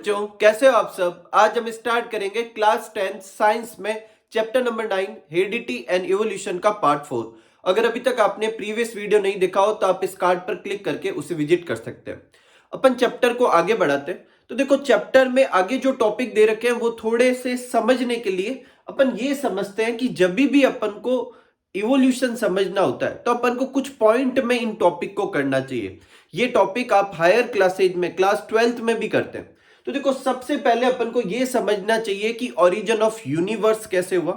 बच्चों, कैसे हो आप सब। आज हम स्टार्ट करेंगे क्लास 10 साइंस में chapter number 9 heredity and evolution का पार्ट 4। अगर अभी तक आपने प्रीवियस वीडियो नहीं देखा हो तो आप इस कार्ड पर क्लिक करके उसे विजिट कर सकते हैं। अपन चैप्टर को आगे बढ़ाते हैं। तो देखो, चैप्टर में आगे जो टॉपिक दे रखे हैं वो थोड़े से समझने के लिए अपन ये समझते हैं कि जब भी अपन को इवोल्यूशन समझना होता है तो अपन को कुछ पॉइंट में इन टॉपिक को करना चाहिए। ये टॉपिक आप हायर क्लासेज में क्लास 12th में भी करते हैं। तो देखो, सबसे पहले अपन को यह समझना चाहिए कि ओरिजिन ऑफ यूनिवर्स कैसे हुआ।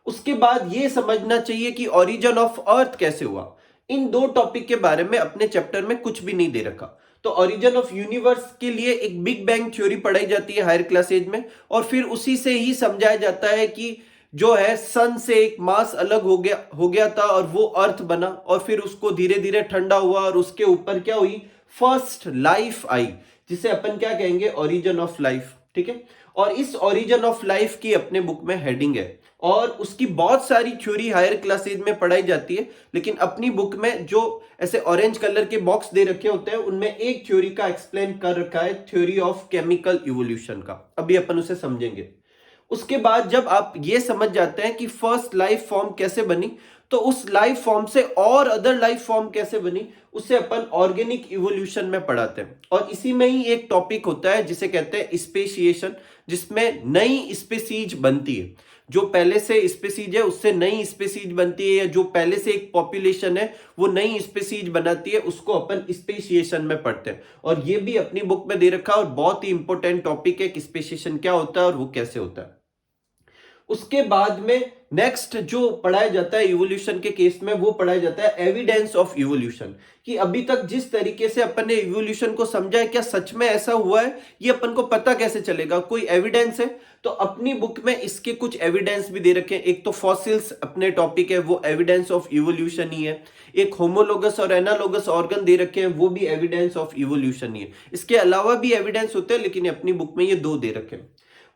उसके बाद यह समझना चाहिए कि ओरिजिन ऑफ अर्थ कैसे हुआ। इन दो टॉपिक के बारे में अपने चैप्टर में कुछ भी नहीं दे रखा। तो ओरिजिन ऑफ यूनिवर्स के लिए एक बिग बैंग थ्योरी पढ़ाई जाती है हायर क्लासेज में, और फिर उसी से ही समझाया जाता है कि जो है सन से एक मास अलग हो गया था और वो अर्थ बना, और फिर उसको धीरे धीरे ठंडा हुआ और उसके ऊपर क्या हुई, फर्स्ट लाइफ आई, जिसे अपन क्या कहेंगे, ओरिजिन ऑफ लाइफ। ठीक है। और इस ओरिजिन ऑफ लाइफ की अपने बुक में हेडिंग है, और उसकी बहुत सारी थ्योरी हायर क्लासेज में पढ़ाई जाती है, लेकिन अपनी बुक में जो ऐसे ऑरेंज कलर के बॉक्स दे रखे होते हैं उनमें एक थ्योरी का एक्सप्लेन कर रखा है, थ्योरी ऑफ केमिकल इवोल्यूशन का। अभी अपन उसे समझेंगे। उसके बाद जब आप ये समझ जाते हैं कि फर्स्ट लाइफ फॉर्म कैसे बनी, तो उस लाइफ फॉर्म से और अदर लाइफ फॉर्म कैसे बनी, उसे अपन ऑर्गेनिक इवोल्यूशन में पढ़ाते हैं। और इसी में ही एक टॉपिक होता है जिसे कहते हैं स्पेशिएशन, जिसमें नई स्पेसीज बनती है। जो पहले से स्पेसीज है उससे नई स्पेसीज बनती है, या जो पहले से एक पॉपुलेशन है वो नई स्पेसीज बनाती है, उसको अपन स्पेशिएशन में पढ़ते हैं। और ये भी अपनी बुक में दे रखा है, और बहुत ही इंपॉर्टेंट टॉपिक है कि स्पेशिएशन क्या होता है और वो कैसे होता है। उसके बाद में नेक्स्ट जो पढ़ाया जाता है इवोल्यूशन के केस में, वो पढ़ाया जाता है एविडेंस ऑफ इवोल्यूशन। कि अभी तक जिस तरीके से अपन ने इवोल्यूशन को समझा है, क्या सच में ऐसा हुआ है, ये अपन को पता कैसे चलेगा, कोई एविडेंस है। तो अपनी बुक में इसके कुछ एविडेंस भी दे रखे हैं। एक तो फॉसिल्स अपने टॉपिक है, वो एविडेंस ऑफ इवोल्यूशन ही है। एक होमोलोगस और एनालोगस ऑर्गन दे रखे हैं, वो भी एविडेंस ऑफ इवोल्यूशन ही है। इसके अलावा भी एविडेंस होते हैं, लेकिन अपनी बुक में ये दो दे रखे हैं।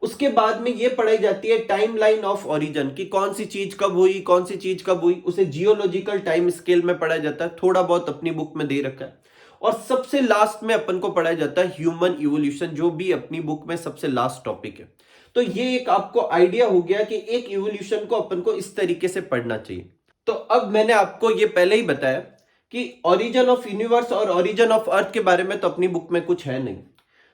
उसके बाद में ये पढ़ाई जाती है टाइमलाइन ऑफ ओरिजिन, कि कौन सी चीज कब हुई, कौन सी चीज कब हुई, उसे जियोलॉजिकल टाइम स्केल में पढ़ाया जाता है। थोड़ा बहुत अपनी बुक में दे रखा है। और सबसे लास्ट में अपन को पढ़ाया जाता है ह्यूमन इवोल्यूशन, जो भी अपनी बुक में सबसे लास्ट टॉपिक है। तो ये एक आपको आइडिया हो गया कि एक इवोल्यूशन को अपन को इस तरीके से पढ़ना चाहिए। तो अब मैंने आपको ये पहले ही बताया कि ओरिजिन ऑफ यूनिवर्स और ओरिजिन ऑफ अर्थ के बारे में तो अपनी बुक में कुछ है नहीं।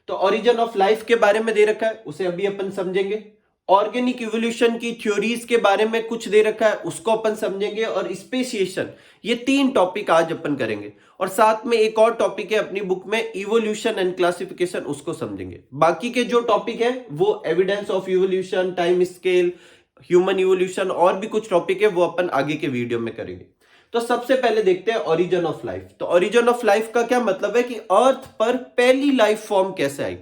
तो ओरिजिन ऑफ लाइफ के बारे में दे रखा है, उसे अभी अपन समझेंगे। ऑर्गेनिक इवोल्यूशन की थ्योरीज के बारे में कुछ दे रखा है, उसको अपन समझेंगे। और स्पेशिएशन, ये तीन टॉपिक आज अपन करेंगे। और साथ में एक और टॉपिक है अपनी बुक में इवोल्यूशन एंड क्लासिफिकेशन, उसको समझेंगे। बाकी के जो टॉपिक है वो evidence of evolution, time scale, human evolution, और भी कुछ टॉपिक है वो अपन आगे के वीडियो में करेंगे। तो सबसे पहले देखते हैं ओरिजिन ऑफ लाइफ। तो ओरिजिन ऑफ लाइफ का क्या मतलब है कि अर्थ पर पहली लाइफ फॉर्म कैसे आई।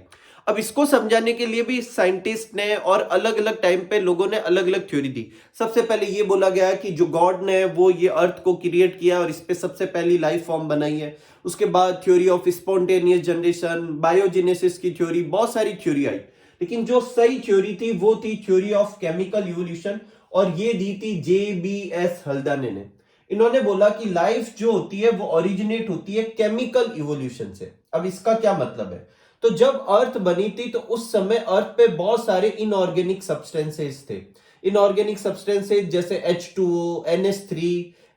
अब इसको समझाने के लिए भी साइंटिस्ट ने और अलग अलग टाइम पे लोगों ने अलग अलग थ्योरी दी। सबसे पहले ये बोला गया कि जो गॉड ने वो ये अर्थ को क्रिएट किया और इस पे सबसे पहली लाइफ फॉर्म बनाई है। उसके बाद theory of spontaneous generation, biogenesis की थ्योरी, बहुत सारी थ्योरी आई। लेकिन जो सही थ्योरी थी वो थी थ्योरी ऑफ केमिकल इवोल्यूशन, और ये दी थी JBS हल्दाने ने। इन्होंने बोला कि लाइफ जो होती है वो ओरिजिनेट होती है केमिकल इवोल्यूशन से। अब इसका क्या मतलब है, तो जब अर्थ बनी थी तो उस समय अर्थ पे बहुत सारे इनऑर्गेनिक सब्सटेंसेस थे। इनऑर्गेनिक सब्सटेंसेस जैसे H2O, NH3,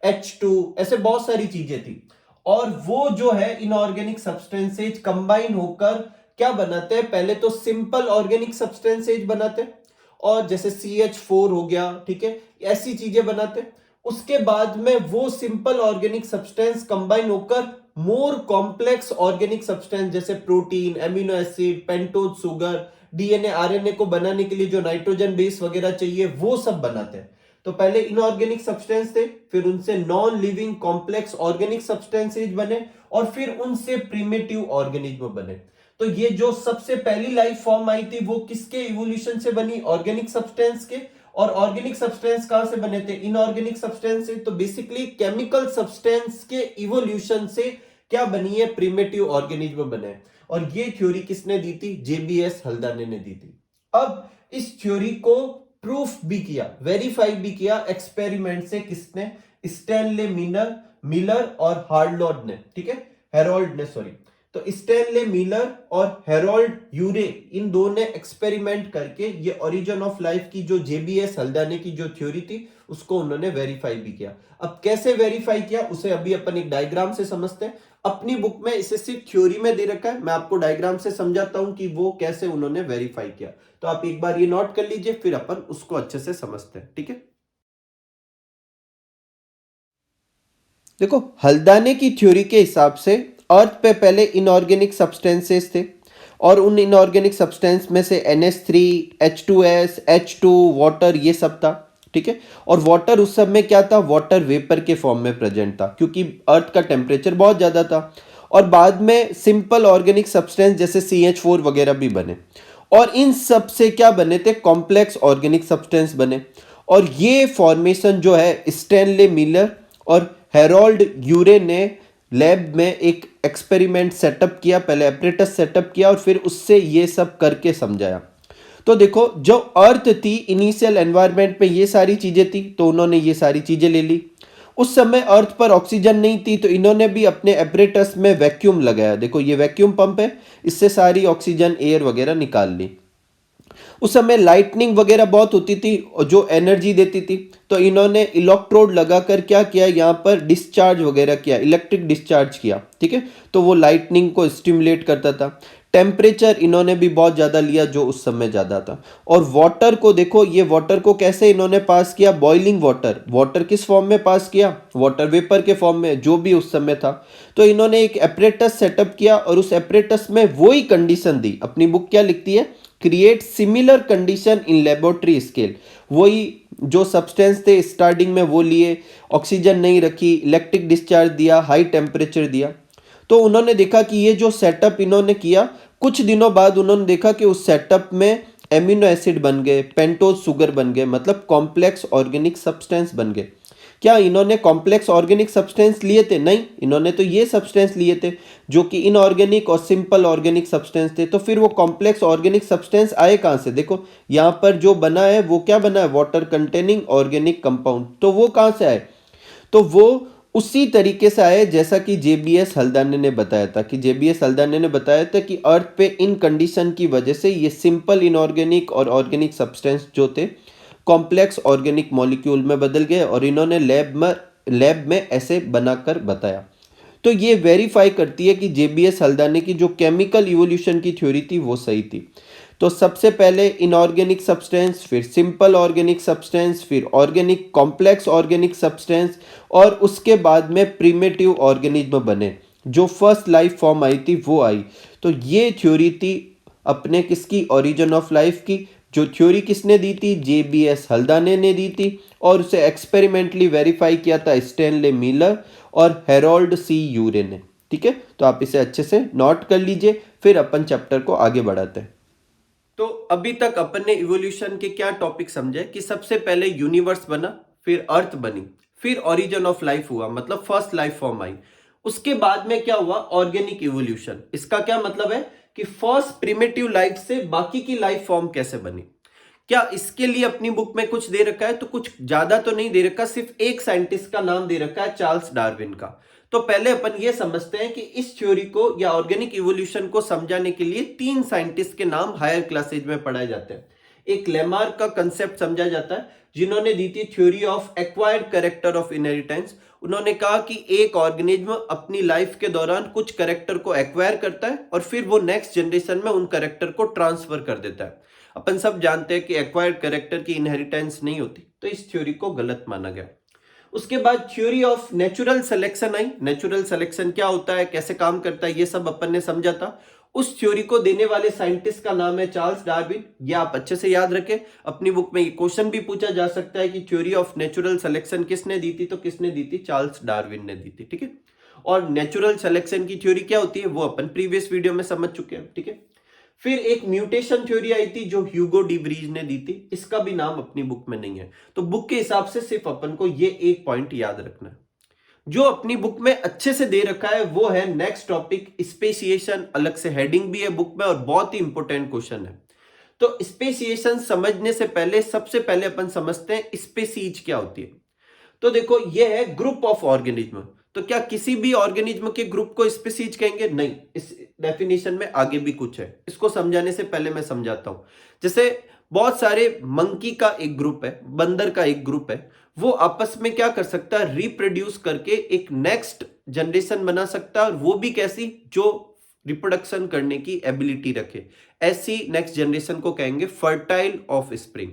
H2, ऐसे बहुत सारी चीजें थी। और वो जो है इनऑर्गेनिक सब्सटेंसेज कंबाइन होकर क्या बनाते हैं, पहले तो सिंपल ऑर्गेनिक सब्सटेंसेज बनाते हैं, और जैसे CH4 हो गया, ठीक है, ऐसी चीजें बनाते हैं। उसके बाद में वो सिंपल ऑर्गेनिक सब्सटेंस कंबाइन होकर मोर कॉम्प्लेक्स ऑर्गेनिक सब्सटेंस जैसे protein, amino acid, pentose sugar, DNA RNA को बनाने के लिए जो नाइट्रोजन बेस वगैरह चाहिए वो सब बनाते हैं। तो पहले इनऑर्गेनिक सब्सटेंस थे, फिर उनसे non living complex organic substances बने, और फिर उनसे प्रिमिटिव ऑर्गेनिज्म बने। तो ये जो सबसे पहली लाइफ फॉर्म आई थी वो किसके इवोल्यूशन से बनी, ऑर्गेनिक सब्सटेंस के। और ऑर्गेनिक सब्सटेंस कहां से बने थे, इनऑर्गेनिक सब्सटेंस से। तो बेसिकली केमिकल सब्सटेंस के इवोल्यूशन से क्या बनी है, प्रिमिटिव ऑर्गेनिज्म बने। और ये थ्योरी किसने दी थी, JBS हल्दाने ने दी थी। अब इस थ्योरी को प्रूफ भी किया, वेरीफाई भी किया एक्सपेरिमेंट से, किसने, स्टैनले मिलर और हार्लोड ने, ठीक है, हेरोल्ड ने, सॉरी। तो स्टैनले मिलर और हेरोल्ड यूरे इन दो ने एक्सपेरिमेंट करके ये ओरिजिन ऑफ लाइफ की जो जेबीएस हल्दाने की जो थ्योरी थी उसको उन्होंने वेरीफाई भी किया। अब कैसे वेरीफाई किया उसे अभी अपन एक डायग्राम से समझते हैं। अपनी बुक में इसे सिर्फ थ्योरी में दे रखा है, मैं आपको डायग्राम से समझाता हूं कि वो कैसे उन्होंने वेरीफाई किया। तो आप एक बार ये नोट कर लीजिए, फिर अपन उसको अच्छे से समझते हैं, ठीक है। देखो, हल्दाने की थ्योरी के हिसाब से अर्थ पे पहले इनऑर्गेनिक सब्सटेंसेस थे और उन इनऑर्गेनिक सब्सटेंस में से NH3, H2S, H2, वाटर ये सब था, ठीक है। और वाटर उस सब में क्या था, वाटर वेपर के फॉर्म में प्रेजेंट था क्योंकि अर्थ का टेम्परेचर बहुत ज़्यादा था। और बाद में सिंपल ऑर्गेनिक सब्सटेंस जैसे CH4 वगैरह भी बने और इन सब से क्या बने थे, कॉम्प्लेक्स ऑर्गेनिक सब्सटेंस बने। और ये फॉर्मेशन जो है स्टैनले मिलर और हेरोल्ड यूरे ने लैब में एक एक्सपेरिमेंट सेटअप किया, पहले एपरेटस सेटअप किया और फिर उससे ये सब करके समझाया। तो देखो, जो अर्थ थी इनिशियल एनवायरनमेंट में ये सारी चीजें थी, तो उन्होंने ये सारी चीजें ले ली। उस समय अर्थ पर ऑक्सीजन नहीं थी, तो इन्होंने भी अपने एपरेटस में वैक्यूम लगाया। देखो, ये वैक्यूम पंप है, इससे सारी ऑक्सीजन एयर वगैरह निकाल ली। उस समय लाइटनिंग वगैरह बहुत होती थी जो एनर्जी देती थी, तो इन्होंने इलेक्ट्रोड लगाकर क्या किया, यहाँ पर डिस्चार्ज वगैरह किया, इलेक्ट्रिक डिस्चार्ज किया, ठीक है। तो वो लाइटनिंग को स्टिमुलेट करता था। टेम्परेचर इन्होंने भी बहुत ज़्यादा लिया जो उस समय ज़्यादा था। और वाटर को देखो, ये वाटर को कैसे इन्होंने पास किया, बॉइलिंग वाटर। वाटर किस फॉर्म में पास किया, वाटर वेपर के फॉर्म में, जो भी उस समय था। तो इन्होंने एक एपरेटस सेटअप किया और उस एपरेटस में वही कंडीशन दी। अपनी बुक क्या लिखती है, create similar condition in laboratory scale. वही जो सब्सटेंस थे स्टार्टिंग में वो लिए, ऑक्सीजन नहीं रखी, इलेक्ट्रिक डिस्चार्ज दिया, हाई टेम्परेचर दिया। तो उन्होंने देखा कि ये जो सेटअप इन्होंने किया, कुछ दिनों बाद उन्होंने देखा कि उस सेटअप में एमिनो एसिड बन गए, पेंटोज शुगर बन गए, मतलब कॉम्प्लेक्स ऑर्गेनिक सब्सटेंस बन गए। क्या इन्होंने कॉम्प्लेक्स ऑर्गेनिक सब्सटेंस लिए थे, नहीं, इन्होंने तो ये सब्सटेंस लिए थे जो कि इनऑर्गेनिक और सिंपल ऑर्गेनिक सब्सटेंस थे। तो फिर वो कॉम्प्लेक्स ऑर्गेनिक सब्सटेंस आए कहाँ से, देखो यहाँ पर जो बना है वो क्या बना है, वाटर कंटेनिंग ऑर्गेनिक कंपाउंड। तो वो कहाँ से आए, तो वो उसी तरीके से आए जैसा कि जेबीएस हल्दाने ने बताया था। कि जेबीएस हल्दाने ने बताया था कि अर्थ पे इन कंडीशन की वजह से ये सिंपल इनऑर्गेनिक और ऑर्गेनिक सब्सटेंस जो थे कॉम्प्लेक्स ऑर्गेनिक मॉलिक्यूल में बदल गए और इन्होंने लैब में ऐसे बनाकर बताया। तो ये वेरीफाई करती है कि जेबीएस हल्दाने की जो केमिकल इवोल्यूशन की थ्योरी थी वो सही थी। तो सबसे पहले इनऑर्गेनिक सब्सटेंस, फिर सिंपल ऑर्गेनिक सब्सटेंस, फिर ऑर्गेनिक कॉम्प्लेक्स ऑर्गेनिक सब्सटेंस और उसके बाद में प्रिमिटिव ऑर्गेनिज्म बने। जो फर्स्ट लाइफ फॉर्म आई थी वो आई। तो ये थ्योरी थी अपने किसकी, ओरिजिन ऑफ लाइफ की। जो थ्योरी किसने दी थी, जेबीएस हल्दाने ने दी थी और उसे एक्सपेरिमेंटली वेरीफाई किया था स्टैनले मिलर और हेरोल्ड सी यूरे ने, ठीक है। तो आप इसे अच्छे से नोट कर लीजिए, फिर अपन चैप्टर को आगे बढ़ाते हैं। तो अभी तक अपन ने इवोल्यूशन के क्या टॉपिक समझे कि सबसे पहले यूनिवर्स बना, फिर अर्थ बनी, फिर ओरिजिन ऑफ लाइफ हुआ, मतलब फर्स्ट लाइफ फॉर्म आई। उसके बाद में क्या हुआ, ऑर्गेनिक इवोल्यूशन। इसका क्या मतलब है कि फर्स्ट प्रिमिटिव लाइफ से बाकी की लाइफ फॉर्म कैसे बनी। क्या इसके लिए अपनी बुक में कुछ दे रखा है, तो कुछ ज्यादा तो नहीं दे रखा, सिर्फ एक साइंटिस्ट का नाम दे रखा है, चार्ल्स डार्विन का। तो पहले अपन ये समझते हैं कि इस थ्योरी को या ऑर्गेनिक इवोल्यूशन को समझाने के लिए तीन साइंटिस्ट के नाम हायर क्लासेज में पढ़ाए जाते हैं। एक लेमार्क का कंसेप्ट समझा जाता है, जिन्होंने दी थी theory of acquired character of inheritance. उन्होंने कहा कि एक ऑर्गेनिज्म अपनी लाइफ के दौरान कुछ कैरेक्टर को एक्वायर करता है और फिर वो नेक्स्ट जनरेशन में उन कैरेक्टर को ट्रांसफर कर देता है। अपन सब जानते हैं कि एक्वायर्ड कैरेक्टर की इनहेरिटेंस नहीं होती, तो इस थ्योरी को गलत माना गया। उसके बाद theory of natural selection I. Natural selection क्या होता है, कैसे काम करता है, ये सब अपन ने समझा था। उस थ्योरी को देने वाले साइंटिस्ट का नाम है चार्ल्स डार्विन। ये आप अच्छे से याद रखें, अपनी बुक में ये क्वेश्चन भी पूछा जा सकता है कि थ्योरी ऑफ नेचुरल सिलेक्शन किसने दी थी, तो किसने दी थी, चार्ल्स डार्विन ने दी थी, ठीक है। और नेचुरल सिलेक्शन की थ्योरी क्या होती है वो अपन प्रीवियस वीडियो में समझ चुके हैं, ठीक है। फिर एक म्यूटेशन थ्योरी आई थी जो ह्यूगो डी व्रीज ने दी थी, इसका भी नाम अपनी बुक में नहीं है। तो बुक के हिसाब से सिर्फ अपन को ये एक पॉइंट याद रखना है। जो अपनी बुक में अच्छे से दे रखा है वो है नेक्स्ट टॉपिक स्पेसिएशन। अलग से हेडिंग भी है बुक में और बहुत ही इंपॉर्टेंट क्वेश्चन है। तो स्पेसिएशन समझने से पहले सबसे पहले अपन समझते हैं स्पेसीज क्या होती है। तो देखो, ये है ग्रुप ऑफ ऑर्गेनिज्म। तो क्या किसी भी ऑर्गेनिज्म के ग्रुप को स्पीसीज कहेंगे, नहीं। डेफिनेशन में आगे भी कुछ है, इसको समझाने से पहले मैं समझाता हूं। जैसे बहुत सारे मंकी का एक ग्रुप है, बंदर का एक ग्रुप है, वो आपस में क्या कर सकता है, रिप्रोड्यूस करके एक नेक्स्ट जनरेशन बना सकता है, और वो भी कैसी, जो रिप्रोडक्शन करने की एबिलिटी रखे। ऐसी नेक्स्ट जनरेशन को कहेंगे फर्टाइल ऑफ स्प्रिंग।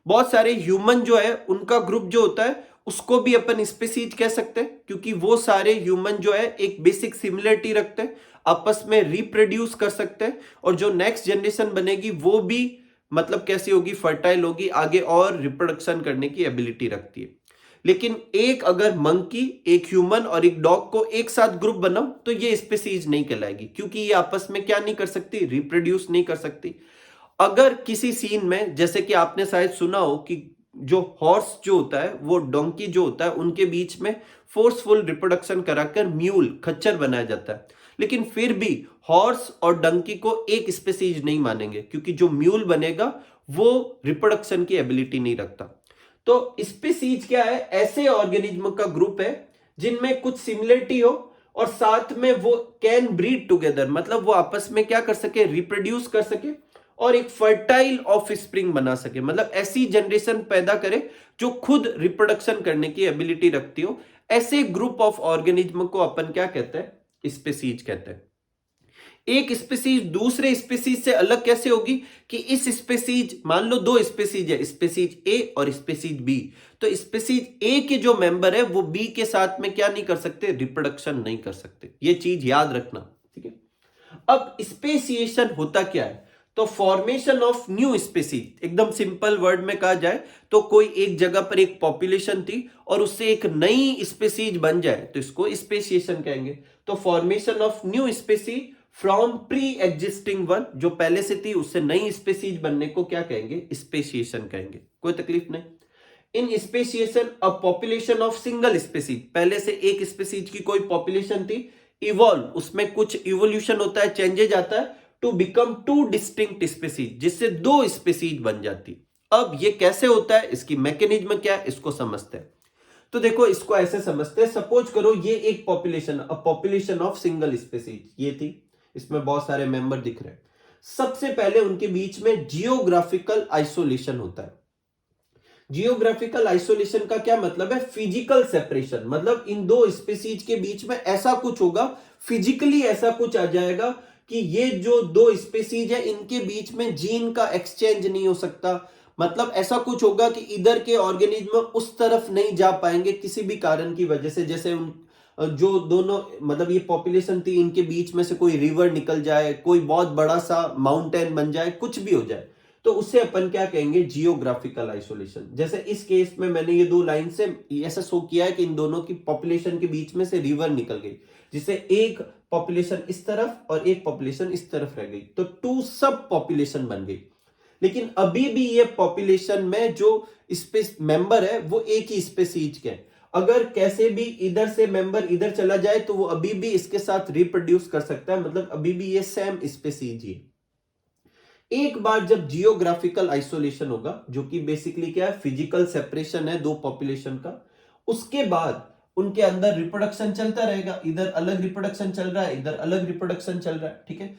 बहुत सारे ह्यूमन जो है उनका ग्रुप जो होता है उसको भी अपन स्पीसीज कह सकते हैं, क्योंकि वो सारे ह्यूमन जो है एक बेसिक सिमिलरिटी रखते हैं, आपस में रिप्रोड्यूस कर सकते हैं, और जो नेक्स्ट जनरेशन बनेगी वो भी मतलब कैसी होगी, फर्टाइल होगी, आगे और रिप्रोडक्शन करने की एबिलिटी रखती है। लेकिन एक अगर मंकी, एक ह्यूमन और एक डॉग को एक साथ ग्रुप बनाओ तो ये स्पीसीज नहीं कहलाएगी, क्योंकि ये आपस में क्या नहीं कर सकती, रिप्रोड्यूस नहीं कर सकती। अगर किसी सीन में, जैसे कि आपने शायद सुना हो कि जो हॉर्स जो होता है, वो डोंकी जो होता है, उनके बीच में फोर्सफुल रिप्रोडक्शन कराकर म्यूल, खच्चर बनाया जाता है, लेकिन फिर भी हॉर्स और डंकी को एक स्पीसीज नहीं मानेंगे, क्योंकि जो म्यूल बनेगा वो रिप्रोडक्शन की एबिलिटी नहीं रखता। तो स्पीसीज क्या है, ऐसे ऑर्गेनिज्म का ग्रुप है जिनमें कुछ सिमिलरिटी हो और साथ में वो कैन ब्रीड टुगेदर, मतलब वो आपस में क्या कर सके, रिप्रोड्यूस कर सके और एक फर्टाइल ऑफ स्प्रिंग बना सके, मतलब ऐसी जनरेशन पैदा करे जो खुद रिप्रोडक्शन करने की एबिलिटी रखती हो। ऐसे ग्रुप ऑफ ऑर्गेनिज्म को अपन क्या कहते हैं, स्पीसीज कहते हैं। एक स्पीसीज दूसरे स्पीसीज से अलग कैसे होगी, कि इस स्पीसीज, मान लो दो स्पीसीज है, स्पीसीज ए और स्पीसीज बी, तो स्पीसीज ए के जो मेंबर है वो बी के साथ में क्या नहीं कर सकते, रिप्रोडक्शन नहीं कर सकते। ये चीज याद रखना, ठीक है। अब स्पेसिएशन होता क्या है, तो फॉर्मेशन ऑफ न्यू स्पीसीज, एकदम सिंपल वर्ड में कहा जाए तो कोई एक जगह पर एक पॉपुलेशन थी और उससे एक नई स्पीसीज बन जाए तो इसको स्पेसिएशन कहेंगे। तो formation of new species from pre existing one, जो पहले से थी उससे नई स्पीसीज बनने को क्या कहेंगे, स्पेसिएशन कहेंगे। कोई तकलीफ नहीं। In speciation a population of single species, पहले से एक स्पीसीज की कोई पॉपुलेशन थी, इवॉल्व, उसमें कुछ इवोल्यूशन होता है, चेंजेज आता है, to become two distinct species, जिससे दो स्पीसीज बन जाती। अब ये कैसे होता है, इसकी मैकेनिज्म क्या है, इसको समझते हैं। तो देखो इसको ऐसे समझते हैं, सपोज करो ये एक population, a population of single species ये थी, इसमें बहुत सारे मेंबर दिख रहे हैं। सबसे पहले उनके बीच में जियोग्राफिकल आइसोलेशन होता है। जियोग्राफिकल आइसोलेशन का क्या मतलब है, फिजिकल सेपरेशन, मतलब इन दो स्पीसीज के बीच में ऐसा कुछ होगा, फिजिकली ऐसा कुछ आ जाएगा कि ये जो दो स्पीसीज है इनके बीच में जीन का एक्सचेंज नहीं हो सकता। मतलब ऐसा कुछ होगा कि इधर के ऑर्गेनिज्म उस तरफ नहीं जा पाएंगे किसी भी कारण की वजह से, जैसे उन जो दोनों, मतलब ये पॉपुलेशन थी, इनके बीच में से कोई रिवर निकल जाए, कोई बहुत बड़ा सा माउंटेन बन जाए, कुछ भी हो जाए, तो उससे अपन क्या कहेंगे, जियोग्राफिकल आइसोलेशन। जैसे इस केस में मैंने ये दो लाइन से ऐसा शो किया है कि इन दोनों की पॉपुलेशन के बीच में से रिवर निकल गई, जिससे एक पॉपुलेशन इस तरफ और एक पॉपुलेशन इस तरफ रह गई, तो टू सब पॉपुलेशन बन गई। लेकिन अभी भी ये पॉपुलेशन में जो स्पेस मेंबर है वो एक ही स्पीसीज के हैं। अगर कैसे भी इधर से मेंबर इधर चला जाए तो वो अभी भी इसके साथ रिप्रोड्यूस कर सकता है, मतलब अभी भी ये सेम स्पीसीज ही है। एक बार जब जियोग्राफिकल आइसोलेशन होगा, जो कि बेसिकली क्या है, फिजिकल सेपरेशन है दो पॉपुलेशन का, उसके बाद उनके अंदर रिप्रोडक्शन चलता रहेगा, इधर अलग रिप्रोडक्शन चल रहा है, इधर अलग रिप्रोडक्शन चल रहा है, ठीक है।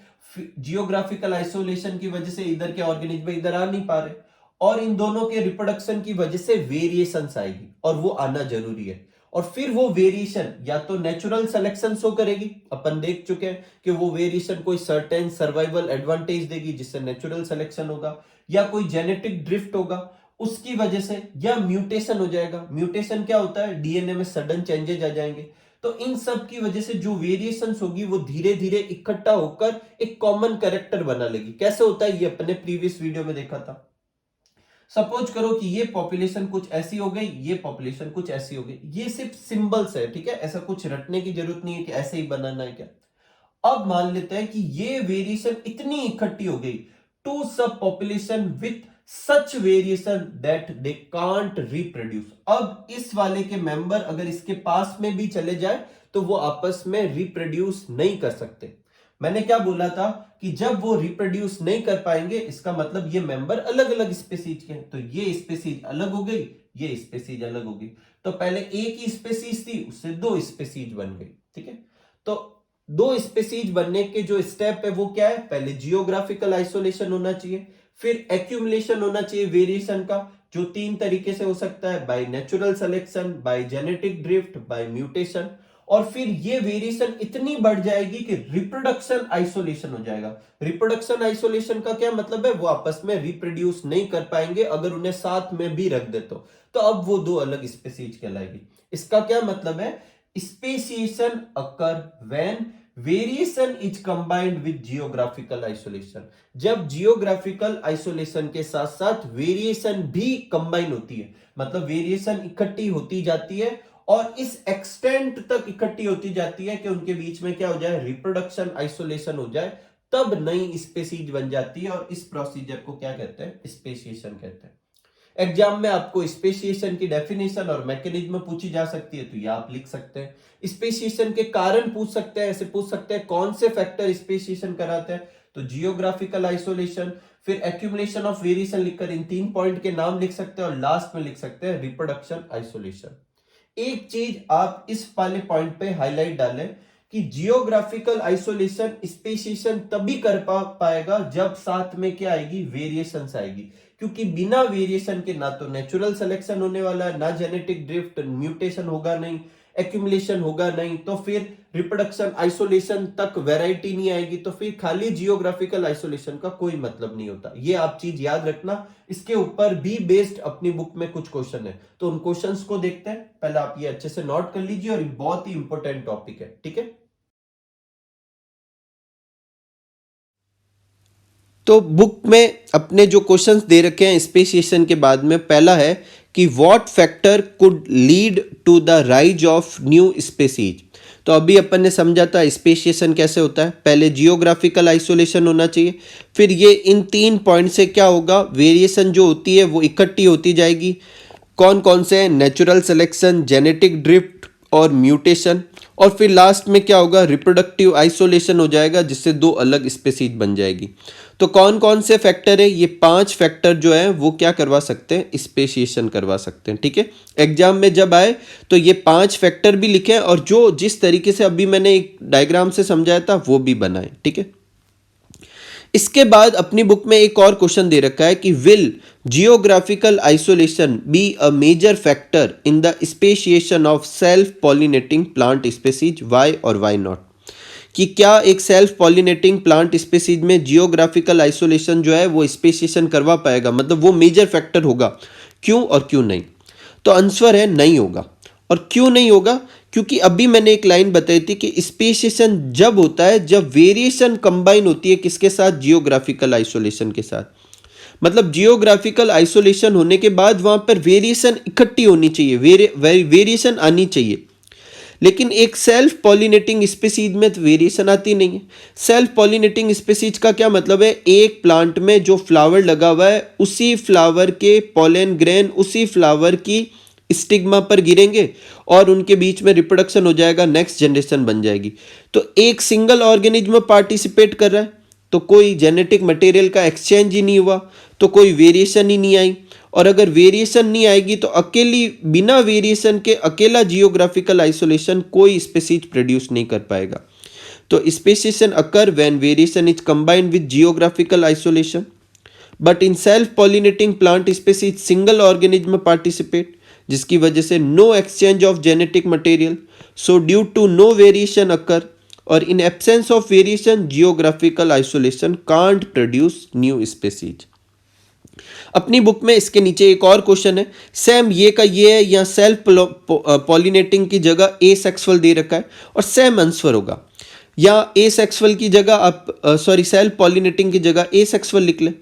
जियोग्राफिकल आइसोलेशन की वजह से इधर के ऑर्गेनिज्म इधर आ नहीं पा रहे, और इन दोनों के रिप्रोडक्शन की वजह से वेरिएशंस आएगी, और वो आना जरूरी है। और फिर वो वेरिएशन या तो नेचुरल सिलेक्शन शो करेगी, अपन देख चुके हैं कि वो वेरिएशन कोई सर्टेन सर्वाइवल एडवांटेज देगी जिससे नेचुरल सिलेक्शन होगा, या कोई जेनेटिक ड्रिफ्ट होगा उसकी वजह से, या म्यूटेशन हो जाएगा। म्यूटेशन क्या होता है, डीएनए में सडन चेंजेस आ जाएंगे। तो इन सब की वजह से जो वेरिएशंस होगी वो धीरे धीरे इकट्ठा होकर एक कॉमन कैरेक्टर बना लेगी। कैसे होता है, ये अपने प्रीवियस वीडियो में देखा था। सपोज करो कि ये पॉपुलेशन कुछ ऐसी हो गई, ये पॉपुलेशन कुछ ऐसी हो गई, ये सिर्फ सिंबल्स है, ठीक है, ऐसा कुछ रटने की जरूरत नहीं है कि ऐसे ही बनाना है क्या। अब मान लेते हैं कि ये वेरिएशन इतनी इकट्ठी हो गई, two sub population with such variation that they can't reproduce. अब इस वाले के मेंबर अगर इसके पास में भी चले जाए तो वो आपस में रिप्रोड्यूस नहीं कर सकते। मैंने क्या बोला था कि जब वो रिप्रोड्यूस नहीं कर पाएंगे इसका मतलब ये मेंबर अलग अलग स्पीसीज के हैं, तो ये स्पीसीज अलग हो गई, ये स्पीसीज अलग हो गई। तो पहले एक ही स्पीसीज थी, उससे दो स्पीसीज बन गई, ठीक है। तो दो स्पीसीज बनने के जो स्टेप है वो क्या है, पहले जियोग्राफिकल आइसोलेशन होना चाहिए, फिर एक्यूमुलेशन होना चाहिए वेरिएशन का, जो तीन तरीके से हो सकता है, by natural selection, bye genetic drift, by mutation, और फिर ये वेरिएशन इतनी बढ़ जाएगी कि रिप्रोडक्शन आइसोलेशन हो जाएगा। रिप्रोडक्शन आइसोलेशन का क्या मतलब है, वो आपस में रिप्रोड्यूस नहीं कर पाएंगे अगर उन्हें साथ में भी रख दे तो अब वो दो अलग स्पीसीज कहलाएगी। इसका क्या मतलब है, speciation occur when variation is combined with geographical isolation. जब जियोग्राफिकल आइसोलेशन के साथ साथ वेरिएशन भी कंबाइन होती है, मतलब वेरिएशन इकट्ठी होती जाती है और इस एक्सटेंट तक इकट्ठी होती जाती है कि उनके बीच में क्या हो जाए, रिप्रोडक्शन आइसोलेशन हो जाए, तब नई स्पेसीज बन जाती है और इस प्रोसीजर को क्या कहते हैं, स्पेसिएशन कहते हैं। एग्जाम में आपको स्पेसिएशन की डेफिनेशन और मैकेनिज्म पूछी जा सकती है, तो ये आप लिख सकते हैं। स्पेसिएशन के कारण पूछ सकते हैं, ऐसे पूछ सकते हैं कौन से फैक्टर स्पेसिएशन कराते हैं, तो जियोग्राफिकल आइसोलेशन, फिर एक्यूमुलेशन ऑफ वेरिएशन लिखकर इन तीन पॉइंट के नाम लिख सकते हैं और लास्ट में लिख सकते हैं रिप्रोडक्शन आइसोलेशन। एक चीज आप इस वाले पॉइंट पे हाईलाइट डालें कि जियोग्राफिकल आइसोलेशन स्पेसिएशन तभी कर पाएगा जब साथ में क्या आएगी, वेरिएशंस आएगी, क्योंकि बिना वेरिएशन के ना तो नेचुरल सिलेक्शन होने वाला है, ना जेनेटिक ड्रिफ्ट म्यूटेशन होगा नहीं, एक्यूमुलेशन होगा नहीं, तो फिर रिप्रोडक्शन आइसोलेशन तक वैरायटी नहीं आएगी, तो फिर खाली जियोग्राफिकल आइसोलेशन का कोई मतलब नहीं होता। ये आप चीज याद रखना। इसके ऊपर भी बेस्ड अपनी बुक में कुछ क्वेश्चन है, तो उन क्वेश्चंस को देखते हैं। पहले आप ये अच्छे से नोट कर लीजिए और बहुत ही इंपॉर्टेंट टॉपिक है, ठीक है। तो बुक में अपने जो क्वेश्चंस दे रखे हैं स्पेसिएशन के बाद में, पहला है कि what factor could lead to the rise of new species. तो अभी अपन ने समझा था स्पेसिएशन कैसे होता है, पहले जियोग्राफिकल आइसोलेशन होना चाहिए, फिर ये इन तीन पॉइंट से क्या होगा, वेरिएशन जो होती है वो इकट्ठी होती जाएगी। कौन कौन से हैं, नेचुरल सिलेक्शन, जेनेटिक ड्रिफ्ट और म्यूटेशन, और फिर लास्ट में क्या होगा, रिप्रोडक्टिव आइसोलेशन हो जाएगा, जिससे दो अलग स्पेसीज बन जाएगी। तो कौन कौन से फैक्टर है, ये 5 फैक्टर जो है वो क्या करवा सकते हैं, स्पेसिएशन करवा सकते हैं, ठीक है। एग्जाम में जब आए तो ये 5 फैक्टर भी लिखे और जो जिस तरीके से अभी मैंने एक डायग्राम से समझाया था वो भी बनाए, ठीक है। इसके बाद अपनी बुक में एक और क्वेश्चन दे रखा है कि will geographical isolation be a major factor in the speciation of self pollinating plant species, why और वाई नॉट। कि क्या एक सेल्फ पॉलिनेटिंग प्लांट स्पीसीज में जियोग्राफिकल आइसोलेशन जो है वो स्पेसिएशन करवा पाएगा, मतलब वो मेजर फैक्टर होगा, क्यों और क्यों नहीं। तो आंसर है नहीं होगा। और क्यों नहीं होगा, क्योंकि अभी मैंने एक लाइन बताई थी कि स्पेसिएशन जब होता है जब वेरिएशन कंबाइन होती है किसके साथ, जियोग्राफिकल आइसोलेशन के साथ। मतलब जियोग्राफिकल आइसोलेशन होने के बाद वहां पर वेरिएशन इकट्ठी होनी चाहिए, वेरिएशन आनी चाहिए। लेकिन एक सेल्फ पॉलिनेटिंग स्पीसीज में तो वेरिएशन आती नहीं है। सेल्फ पॉलिनेटिंग स्पीसीज का क्या मतलब है, एक प्लांट में जो फ्लावर लगा हुआ है उसी फ्लावर के पॉलन ग्रेन उसी फ्लावर की स्टिग्मा पर गिरेंगे और उनके बीच में रिप्रोडक्शन हो जाएगा, नेक्स्ट जनरेशन बन जाएगी। तो एक सिंगल ऑर्गेनिज्म पार्टिसिपेट कर रहा है, तो कोई जेनेटिक मटेरियल का एक्सचेंज ही नहीं हुआ, तो कोई वेरिएशन ही नहीं आई। और अगर वेरिएशन नहीं आएगी तो अकेली बिना वेरिएशन के अकेला जियोग्राफिकल आइसोलेशन कोई स्पीसीज प्रोड्यूस नहीं कर पाएगा। तो speciation occur when variation is combined with geographical isolation, but in self pollinating plant species single organism participate, जिसकी वजह से no exchange of genetic material, so due to no variation occur, और in absence of variation geographical isolation can't produce new species. अपनी book में इसके नीचे एक और क्वेश्चन है, सेम ये का ये है, या सेल्फ पॉलिनेटिंग की जगह ए सेक्सुअल दे रखा है और सेम आंसर होगा, या ए सेक्सुअल की जगह आप सेल्फ पॉलिनेटिंग की जगह ए सेक्सुअल लिख लें।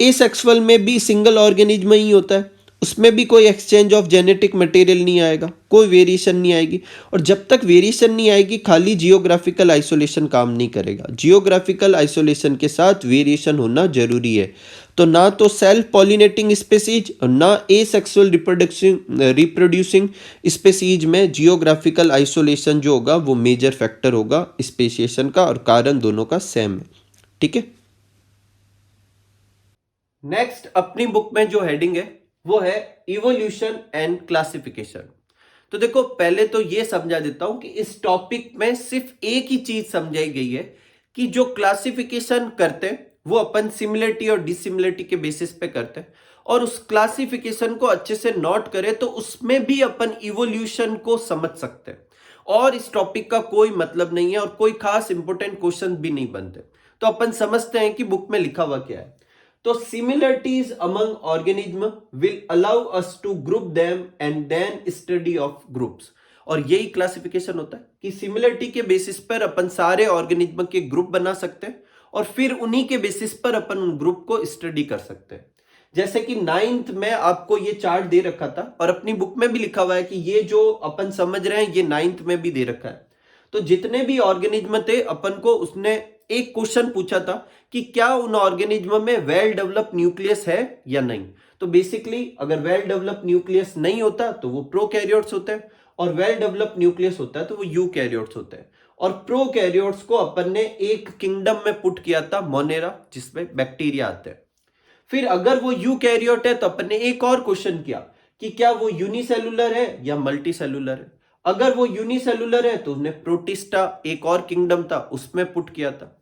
ए सेक्सुअल में भी सिंगल ऑर्गेनिज्म ही होता है, उसमें भी कोई एक्सचेंज ऑफ जेनेटिक मटेरियल नहीं आएगा, कोई वेरिएशन नहीं आएगी। और जब तक वेरिएशन नहीं आएगी खाली जियोग्राफिकल आइसोलेशन काम नहीं करेगा, जियोग्राफिकल आइसोलेशन के साथ वेरिएशन होना जरूरी है। तो ना तो सेल्फ पॉलिनेटिंग स्पीसीज और ना एसेक्सुअल रिप्रोड्यूसिंग स्पीसीज में जियोग्राफिकल आइसोलेशन जो होगा वो मेजर फैक्टर होगा स्पेसिएशन का, और कारण दोनों का सेम है, ठीक है। नेक्स्ट अपनी बुक में जो हेडिंग है वो है इवोल्यूशन एंड क्लासिफिकेशन। तो देखो पहले तो ये समझा देता हूं कि इस टॉपिक में सिर्फ एक ही चीज समझाई गई है कि जो क्लासिफिकेशन करते हैं वो अपन सिमिलरिटी और डिसिमिलरिटी के बेसिस पे करते हैं, और उस क्लासिफिकेशन को अच्छे से नोट करें तो उसमें भी अपन इवोल्यूशन को समझ सकते हैं, और इस टॉपिक का कोई मतलब नहीं है और कोई खास इंपॉर्टेंट क्वेश्चन भी नहीं बनते। तो अपन समझते हैं कि बुक में लिखा हुआ क्या है। तो similarities among organism will allow us to group them and then study of groups. और यही क्लासिफिकेशन होता है कि सिमिलरिटी के बेसिस पर अपन सारे ऑर्गेनिज्म के ग्रुप बना सकते हैं और फिर उन्हीं के बेसिस पर अपन उन ग्रुप को स्टडी कर सकते हैं। जैसे कि 9th में आपको ये चार्ट दे रखा था और अपनी बुक में भी लिखा हुआ है कि ये जो अपन समझ रहे हैं ये 9th में भी दे रखा है। तो जितने भी ऑर्गेनिज्म थे अपन को उसने एक क्वेश्चन पूछा था कि क्या उन ऑर्गेनिज्म में वेल डेवलप न्यूक्लियस है या नहीं। तो बेसिकली अगर वेल डेवलप न्यूक्लियस नहीं होता तो वो प्रोकैरियोट्स होते हैं, और वेल डेवलप न्यूक्लियस होता है तो वो यूकैरियोट्स होते हैं। और प्रोकैरियोट्स को अपन ने एक किंगडम में पुट किया था, मोनेरा, जिसमें बैक्टीरिया आते हैं। फिर अगर वो यूकैरियोट है तो अपन ने एक और क्वेश्चन किया कि क्या वो यूनिसेलुलर है या मल्टीसेलुलर है। अगर वो यूनिसेलुलर है तो उसने प्रोटिस्टा, एक और किंगडम था, उसमें पुट किया था।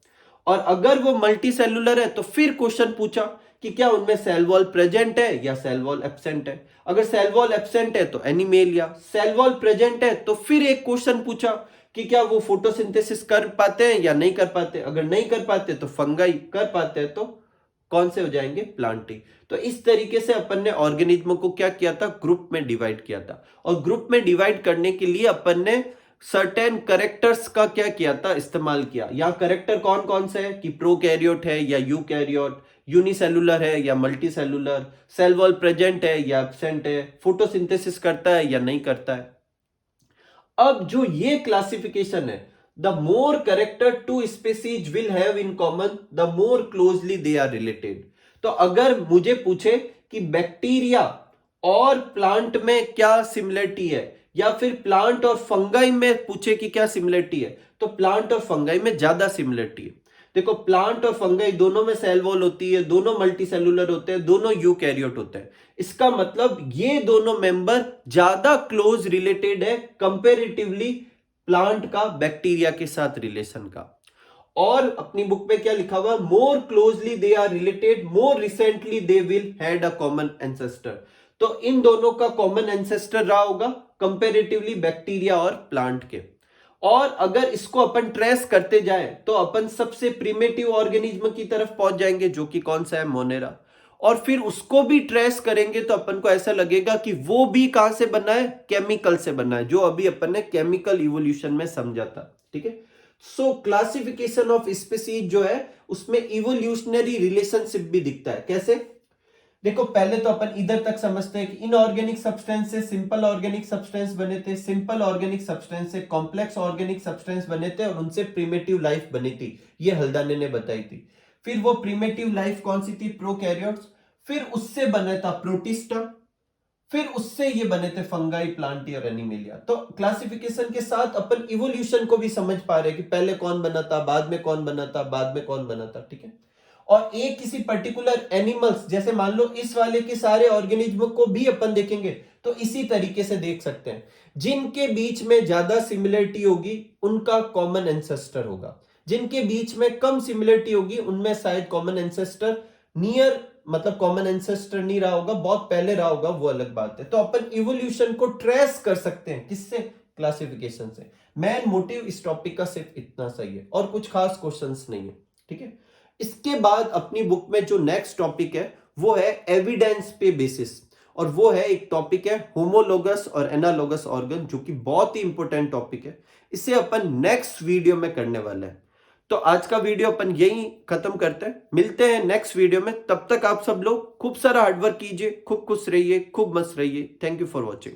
और अगर वो मल्टीसेलुलर है तो फिर क्वेश्चन पूछा कि क्या उनमें सेल वॉल प्रेजेंट है या सेल वॉल एब्सेंट है। अगर सेल वॉल एब्सेंट है तो एनीमेलिया, सेल वॉल प्रेजेंट है तो फिर एक क्वेश्चन पूछा कि क्या वो फोटोसिंथेसिस कर पाते हैं या नहीं कर पाते। अगर नहीं कर पाते तो फंगाई, कर पाते हैं तो कौन से हो जाएंगे, प्लांटी। तो इस तरीके से अपन ने ऑर्गेनिज्म को क्या किया था, ग्रुप में डिवाइड किया था। और ग्रुप में डिवाइड करने के लिए अपन ने सर्टेन करेक्टर्स का क्या किया था, इस्तेमाल किया। यहाँ करेक्टर कौन कौन से है कि प्रोकैरियोट है या यूकैरियोट, यूनिसेलुलर है या मल्टीसेलुलर, सेल वॉल प्रेजेंट है या एब्सेंट है, फोटोसिंथेसिस करता है या नहीं करता है। अब जो ये क्लासिफिकेशन है, the more character two species will have in common, the more closely they are related। तो अगर मुझे पूछे कि बैक्टीरिया और प्लांट में क्या सिमिलरिटी है, या फिर प्लांट और फंगाई में पूछे कि क्या सिमिलरिटी है, तो प्लांट और फंगाई में ज्यादा सिमिलरिटी है। देखो प्लांट और फंगाई दोनों में सेल वॉल होती है, दोनों मल्टीसेलुलर होते हैं, दोनों यूकैरियोट होते हैं। इसका मतलब ये दोनों मेंबर ज्यादा क्लोज रिलेटेड है कंपेरेटिवली प्लांट का बैक्टीरिया के साथ रिलेशन का। और अपनी बुक में क्या लिखा हुआ, more closely they are related, more recently they will had a common ancestor. तो इन दोनों का कॉमन एंसेस्टर रहा होगा कंपेरेटिवली बैक्टीरिया और प्लांट के। और अगर इसको अपन ट्रेस करते जाए तो अपन सबसे प्रिमिटिव ऑर्गेनिज्म की तरफ पहुंच जाएंगे, जो कि कौन सा है, मोनेरा। और फिर उसको भी ट्रेस करेंगे तो अपन को ऐसा लगेगा कि वो भी कहां से बना है, केमिकल से बना है, जो अभी अपन ने केमिकल इवोल्यूशन में समझा था। ठीक है। सो क्लासिफिकेशन ऑफ स्पीसीज जो है उसमें इवोल्यूशनरी रिलेशनशिप भी दिखता है। कैसे, देखो पहले तो अपन इधर तक समझते हैं कि इनऑर्गेनिक सब्सटेंस से सिंपल ऑर्गेनिक सब्सटेंस बने थे, सिंपल ऑर्गेनिक सब्सटेंस से कॉम्प्लेक्स ऑर्गेनिक सब्सटेंस बने थे, और उनसे प्रिमिटिव लाइफ बनी थी। ये हल्दाने ने बताई थी। फिर वो प्रिमिटिव लाइफ कौन सी थी, प्रोकैरियोट्स। फिर उससे बना था प्रोटिस्टा, फिर उससे ये बने थे फंगाई, प्लांटी और एनिमेलिया। तो क्लासिफिकेशन के साथ अपन इवोल्यूशन को भी समझ पा रहे हैं कि पहले कौन बना था, बाद में कौन बना था, बाद में कौन बना था। ठीक है। और एक किसी पर्टिकुलर एनिमल्स, जैसे मान लो इस वाले के सारे ऑर्गेनिज्म को भी अपन देखेंगे तो इसी तरीके से देख सकते हैं। जिनके बीच में ज्यादा सिमिलरिटी होगी उनका कॉमन एंसेस्टर होगा, जिनके बीच में कम सिमिलरिटी होगी उनमें शायद कॉमन एंसेस्टर नियर, मतलब कॉमन एंसेस्टर नहीं रहा होगा, बहुत पहले रहा होगा, वो अलग बात है। तो अपन इवोल्यूशन को ट्रेस कर सकते हैं किससे, क्लासिफिकेशन से। मेन मोटिव इस टॉपिक का सिर्फ इतना सही है और कुछ खास क्वेश्चंस नहीं है। ठीक है। इसके बाद अपनी बुक में जो नेक्स्ट टॉपिक है वो है एविडेंस पे बेसिस, और वो है एक टॉपिक है होमोलोगस और एनालोगस ऑर्गन, जो कि बहुत ही इंपॉर्टेंट टॉपिक है। इसे अपन नेक्स्ट वीडियो में करने वाले हैं। तो आज का वीडियो अपन यही खत्म करते हैं, मिलते हैं नेक्स्ट वीडियो में। तब तक आप सब लोग खूब सारा हार्डवर्क कीजिए, खूब खुश रहिए, खूब मस्त रहिए। Thank you for watching.